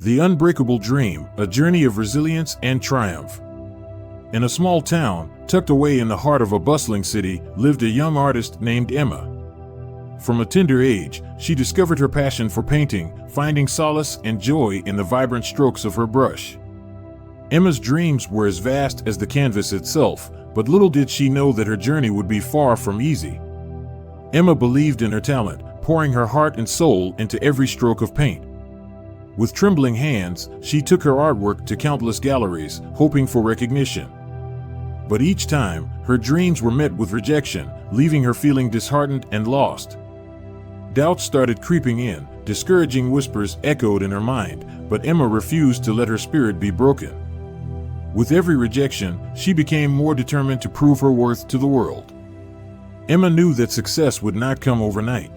The Unbreakable Dream, a journey of resilience and triumph. In a small town, tucked away in the heart of a bustling city, lived a young artist named Emma. From a tender age, she discovered her passion for painting, finding solace and joy in the vibrant strokes of her brush. Emma's dreams were as vast as the canvas itself, but little did she know that her journey would be far from easy. Emma believed in her talent, pouring her heart and soul into every stroke of paint. With trembling hands, she took her artwork to countless galleries, hoping for recognition. But each time, her dreams were met with rejection, leaving her feeling disheartened and lost. Doubt started creeping in, discouraging whispers echoed in her mind, but Emma refused to let her spirit be broken. With every rejection, she became more determined to prove her worth to the world. Emma knew that success would not come overnight.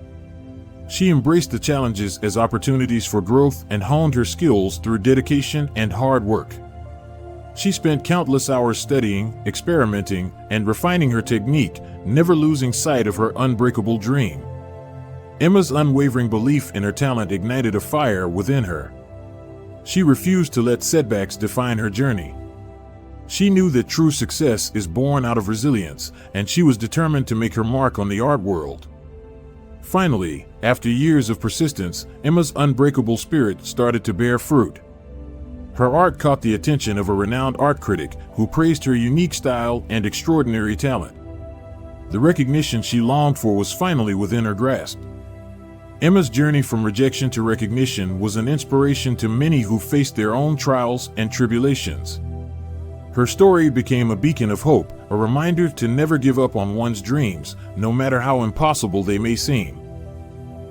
She embraced the challenges as opportunities for growth and honed her skills through dedication and hard work. She spent countless hours studying, experimenting, and refining her technique, never losing sight of her unbreakable dream. Emma's unwavering belief in her talent ignited a fire within her. She refused to let setbacks define her journey. She knew that true success is born out of resilience, and she was determined to make her mark on the art world. Finally, after years of persistence, Emma's unbreakable spirit started to bear fruit. Her art caught the attention of a renowned art critic who praised her unique style and extraordinary talent. The recognition she longed for was finally within her grasp. Emma's journey from rejection to recognition was an inspiration to many who faced their own trials and tribulations. Her story became a beacon of hope, a reminder to never give up on one's dreams, no matter how impossible they may seem.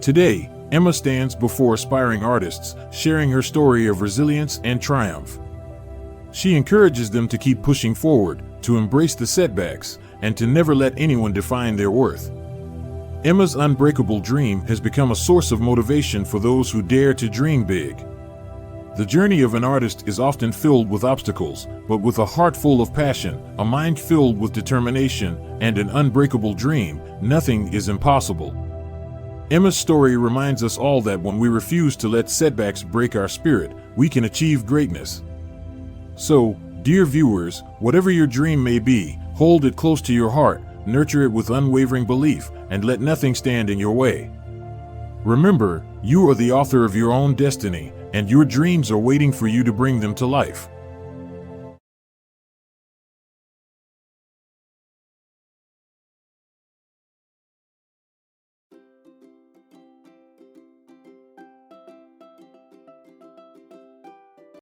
Today, Emma stands before aspiring artists, sharing her story of resilience and triumph. She encourages them to keep pushing forward, to embrace the setbacks, and to never let anyone define their worth. Emma's unbreakable dream has become a source of motivation for those who dare to dream big. The journey of an artist is often filled with obstacles, but with a heart full of passion, a mind filled with determination, and an unbreakable dream, nothing is impossible. Emma's story reminds us all that when we refuse to let setbacks break our spirit, we can achieve greatness. So, dear viewers, whatever your dream may be, hold it close to your heart, nurture it with unwavering belief, and let nothing stand in your way. Remember, you are the author of your own destiny, and your dreams are waiting for you to bring them to life.